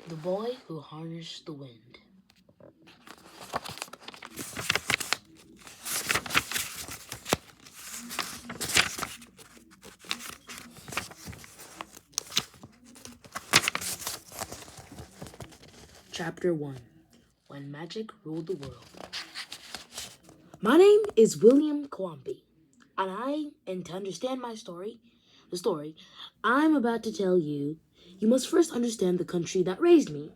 The Boy Who Harnessed the Wind. Chapter 1. When Magic Ruled the World. My name is William Kwambi, and to understand the story I'm about to tell you, you must first understand the country that raised me.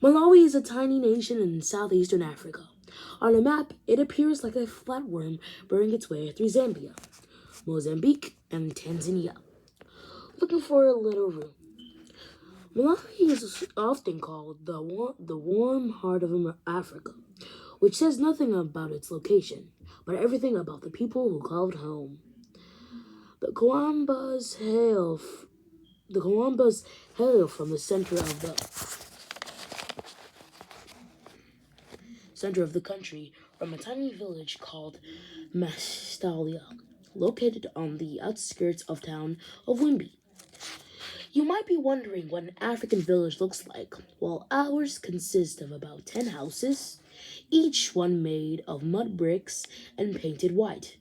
Malawi is a tiny nation in southeastern Africa. On a map, it appears like a flatworm burrowing its way through Zambia, Mozambique, and Tanzania, looking for a little room. Malawi is often called the warm heart of Africa, which says nothing about its location, but everything about the people who call it home. The Kawambas hail from the center of the country, from a tiny village called Mastalia, located on the outskirts of town of Wimby. You might be wondering what an African village looks like. Well, ours consists of about 10 houses, each one made of mud bricks and painted white.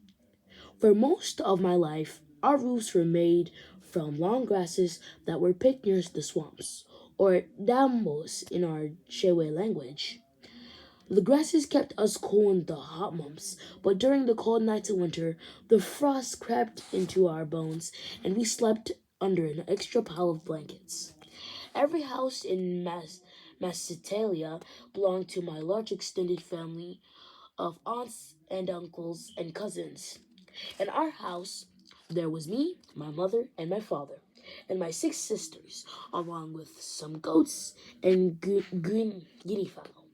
For most of my life, our roofs were made from long grasses that were picked near the swamps, or dambos in our Shewe language. The grasses kept us cool in the hot months, but during the cold nights of winter, the frost crept into our bones, and we slept under an extra pile of blankets. Every house in Macedonia belonged to my large extended family of aunts and uncles and cousins. In our house, there was me, my mother, and my father, and my 6 sisters, along with some goats and guinea fowl,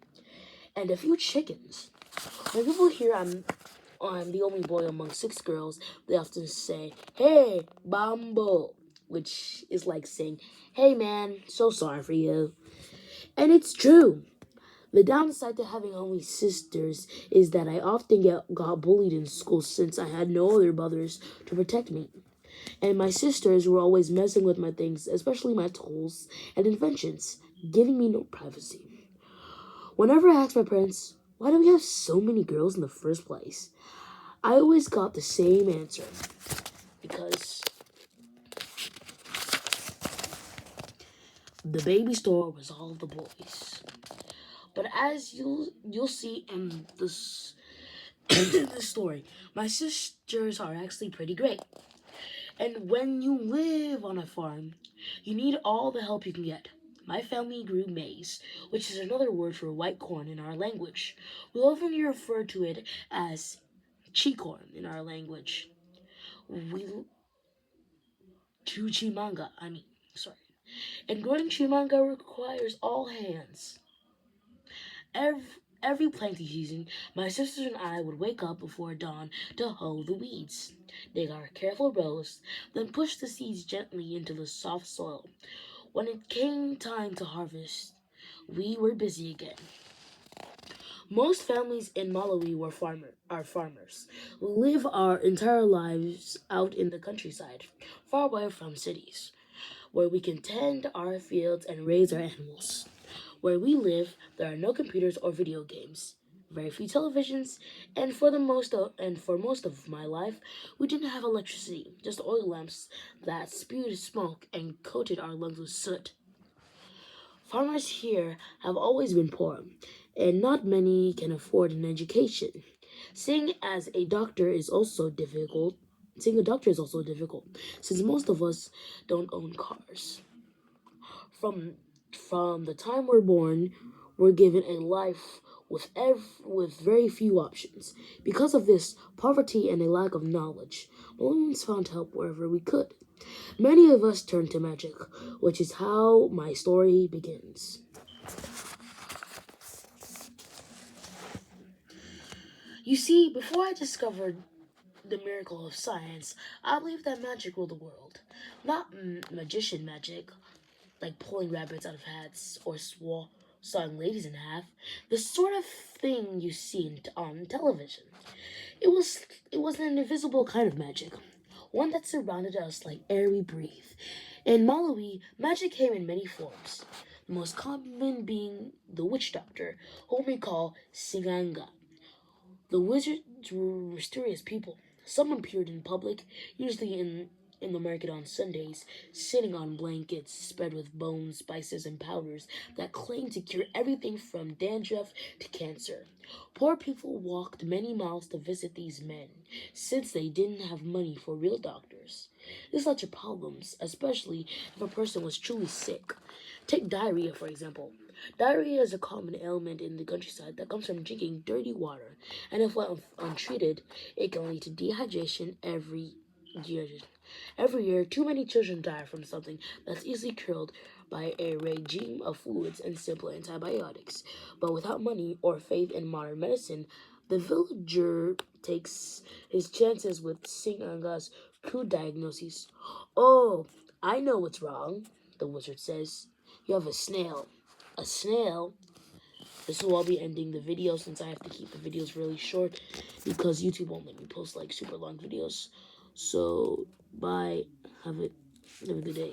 and a few chickens. When people hear I'm the only boy among 6 girls, they often say, "Hey, Bambo," which is like saying, "Hey man, so sorry for you." And it's true. The downside to having only sisters is that I often got bullied in school since I had no other brothers to protect me. And my sisters were always messing with my things, especially my tools and inventions, giving me no privacy. Whenever I asked my parents, why do we have so many girls in the first place? I always got the same answer. Because the baby store was all the boys. But as you'll see in this this story, my sisters are actually pretty great. And when you live on a farm, you need all the help you can get. My family grew maize, which is another word for white corn in our language. We often refer to it as chicorn in our language. We chimanga, sorry. And growing chimanga requires all hands. Every, every planting season, my sisters and I would wake up before dawn to hoe the weeds, dig our careful rows, then push the seeds gently into the soft soil. When it came time to harvest, we were busy again. Most families in Malawi are farmers. We live our entire lives out in the countryside, far away from cities, where we can tend our fields and raise our animals. Where we live, there are no computers or video games, very few televisions, and for most of my life, we didn't have electricity, just oil lamps that spewed smoke and coated our lungs with soot. Farmers here have always been poor, and not many can afford an education. Seeing a doctor is also difficult, since most of us don't own cars. From from the time we're born, we're given a life with very few options. Because of this poverty and a lack of knowledge, Williams found help wherever we could. Many of us turned to magic, which is how my story begins. You see, before I discovered the miracle of science, I believed that magic ruled the world. Not magician magic, like pulling rabbits out of hats or sawing ladies in half, the sort of thing you see on television. It was an invisible kind of magic, one that surrounded us like air we breathe. In Malawi, magic came in many forms. the most common being the witch doctor, whom we call Singanga. The wizards were mysterious people. Some appeared in public, usually in the market on Sundays, sitting on blankets spread with bones, spices, and powders that claimed to cure everything from dandruff to cancer. Poor people walked many miles to visit these men, since they didn't have money for real doctors. This led to problems, especially if a person was truly sick. Take diarrhea, for example. Diarrhea is a common ailment in the countryside that comes from drinking dirty water, and if left untreated, it can lead to dehydration year. Every year, too many children die from something that's easily cured by a regime of fluids and simple antibiotics. But without money or faith in modern medicine, the villager takes his chances with Singanga's crude diagnoses. Oh, I know what's wrong, the wizard says. You have a snail. A snail? This will all be ending the video since I have to keep the videos really short because YouTube won't let me post like super long videos. So, bye. Have a good day.